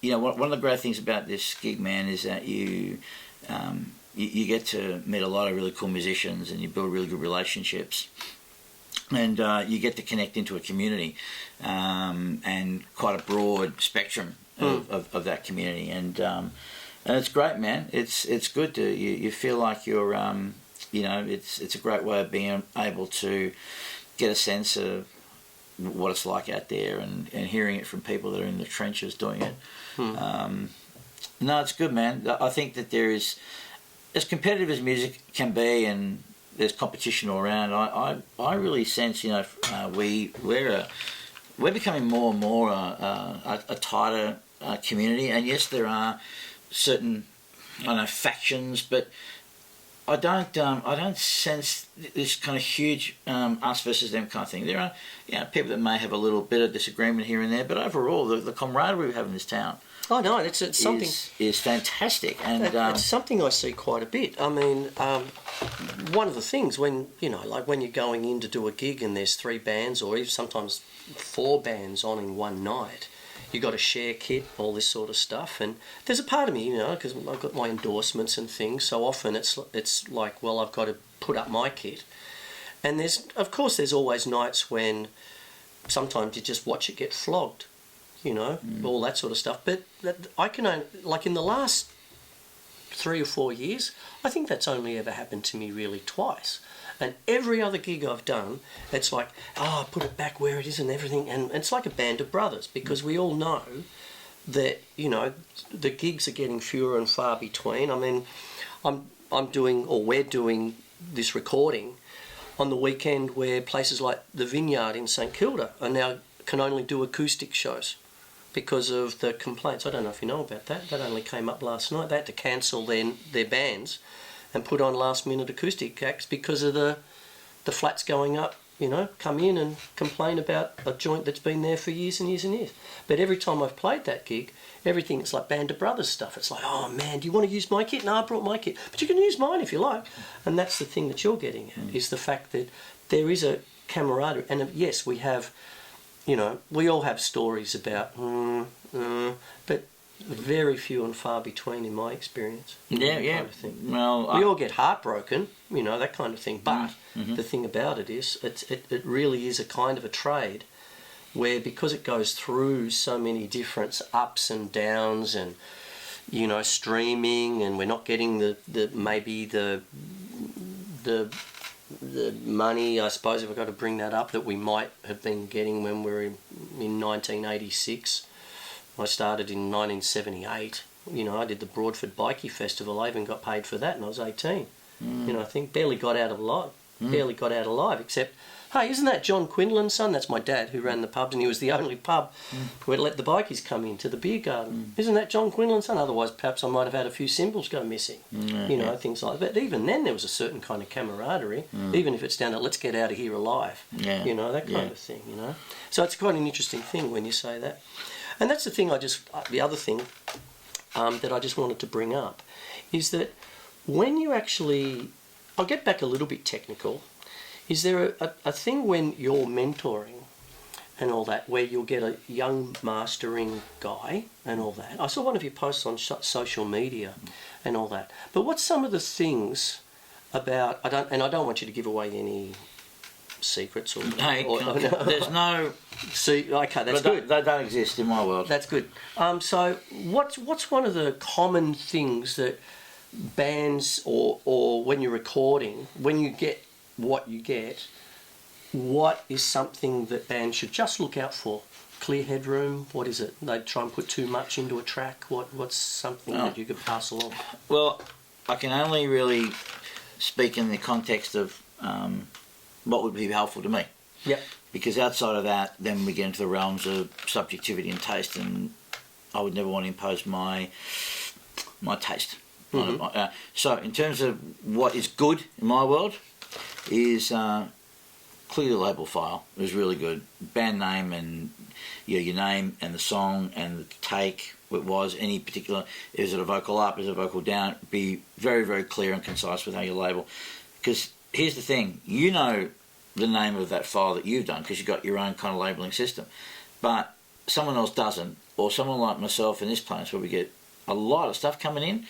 one of the great things about this gig, man, is that you get to meet a lot of really cool musicians, and you build really good relationships, and you get to connect into a community, and quite a broad spectrum of that community, and it's great, man. It's good to you feel like you're it's a great way of being able to get a sense of what it's like out there, and hearing it from people that are in the trenches doing it. No, it's good, man. I think that there is, as competitive as music can be, and there's competition all around, I really sense, we're becoming more and more a tighter community. And yes, there are certain, factions, but I don't sense this kind of huge us versus them kind of thing. There are people that may have a little bit of disagreement here and there, but overall the camaraderie we have in this town, it's something is fantastic, and it's something I see quite a bit. I mean, one of the things when when you're going in to do a gig and there's 3 bands or even sometimes 4 bands on in one night, you got to share kit, all this sort of stuff, and there's a part of me, because I've got my endorsements and things. So often it's like, well, I've got to put up my kit, and there's always nights when sometimes you just watch it get flogged, all that sort of stuff. But I can only, like in the last 3 or 4 years, I think that's only ever happened to me really twice. And every other gig I've done, it's like, put it back where it is and everything. And it's like a band of brothers, because we all know that, the gigs are getting fewer and far between. I mean, we're doing this recording on the weekend where places like the Vineyard in St Kilda are now can only do acoustic shows because of the complaints. I don't know if you know about that. That only came up last night. They had to cancel their bands and put on last-minute acoustic acts because of the flats going up, come in and complain about a joint that's been there for years and years and years. But every time I've played that gig, everything's like Band of Brothers stuff. It's like, oh man, do you want to use my kit? No, I brought my kit. But you can use mine if you like. And that's the thing that you're getting at, is the fact that there is a camaraderie. And yes, we have, we all have stories about, but very few and far between in my experience. Yeah. Kind of thing. Well, we all get heartbroken, that kind of thing. But the thing about it is, it really is a kind of a trade where, because it goes through so many different ups and downs, and streaming, and we're not getting the money, I suppose, if I've got to bring that up, that we might have been getting when we were in 1986. I started in 1978. I did the Broadford Bikie Festival. I even got paid for that, and I was 18. I think barely got out alive. Except, hey, isn't that John Quinlan's son? That's my dad, who ran the pubs, and he was the only pub where let the bikies come into the beer garden. Isn't that John Quinlan's son? Otherwise, perhaps I might have had a few cymbals go missing. Things like that. But even then, there was a certain kind of camaraderie, even if it's down to let's get out of here alive. That kind of thing. So it's quite an interesting thing when you say that. And that's the thing the other thing that I just wanted to bring up is that when you actually, I'll get back a little bit technical, is there a thing when you're mentoring and all that, where you'll get a young mastering guy and all that? I saw one of your posts on social media and all that. But what's some of the things about, I don't want you to give away any secrets or there's no. See, okay, that's good. They don't exist in my world. That's good. So what's one of the common things that bands or when you're recording, when you get what you get, what is something that bands should just look out for? Clear headroom? What is it? They try and put too much into a track? What's something that you could pass along? Well, I can only really speak in the context of what would be helpful to me. Yep. Because outside of that, then we get into the realms of subjectivity and taste, and I would never want to impose my taste. So in terms of what is good in my world is clear the label file. It was really good. Band name and your name and the song and the take. It was any particular, is it a vocal up, is it a vocal down? Be very, very clear and concise with how you label. Because here's the thing, the name of that file that you've done because you've got your own kind of labelling system, but someone else doesn't, or someone like myself in this place where we get a lot of stuff coming in,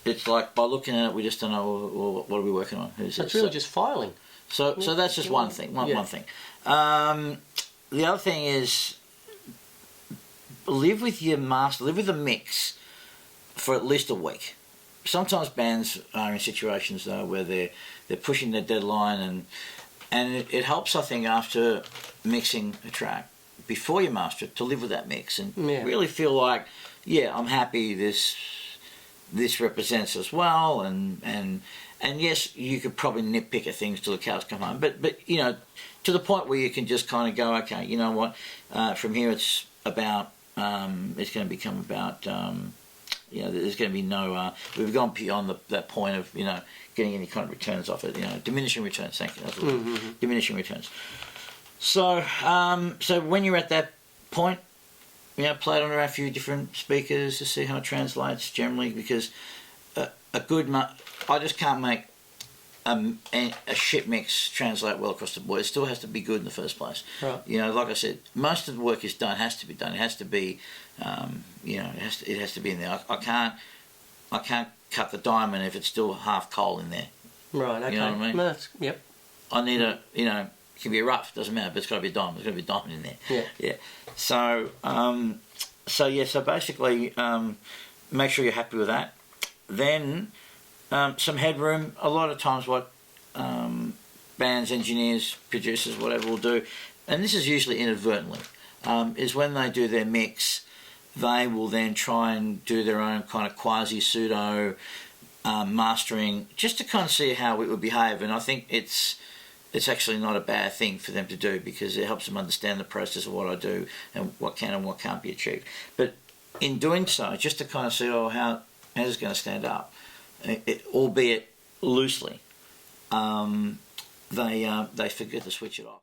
it's like by looking at it, we just don't know, well, what are we working on? Who's It's really just filing. So that's just one thing. One thing. The other thing is live with your master, live with the mix for at least a week. Sometimes bands are in situations though where they're pushing their deadline, and it helps, I think, after mixing a track before you master it to live with that mix and really feel like, yeah, I'm happy this represents us well, and yes, you could probably nitpick at things till the cows come home, but you know, to the point where you can just kind of go, okay, you know what, from here it's about it's going to become about you know, there's going to be no we've gone beyond that point of, you know, getting any kind of returns off it, you know, diminishing returns. Thank you. That's what diminishing returns. So so when you're at that point, you know, play it on a few different speakers to see how it translates generally, because a good I just can't make a shit mix translate well across the board. It still has to be good in the first place. Right. You know, like I said, most of the work is done, has to be done. It has to be, you know, it has to be in there. I can't cut the diamond if it's still half coal in there. Right. Okay. You know what I mean? No, yep. I need you know, it can be rough, doesn't matter, but it's got to be a diamond. There's got to be a diamond in there. Yeah. So, so basically, make sure you're happy with that. Then, some headroom. A lot of times, what bands, engineers, producers, whatever, will do, and this is usually inadvertently, is when they do their mix, they will then try and do their own kind of quasi-pseudo mastering, just to kind of see how it would behave. And I think it's actually not a bad thing for them to do, because it helps them understand the process of what I do and what can and what can't be achieved. But in doing so, just to kind of see, oh, how is it going to stand up, albeit loosely, they forget to switch it off.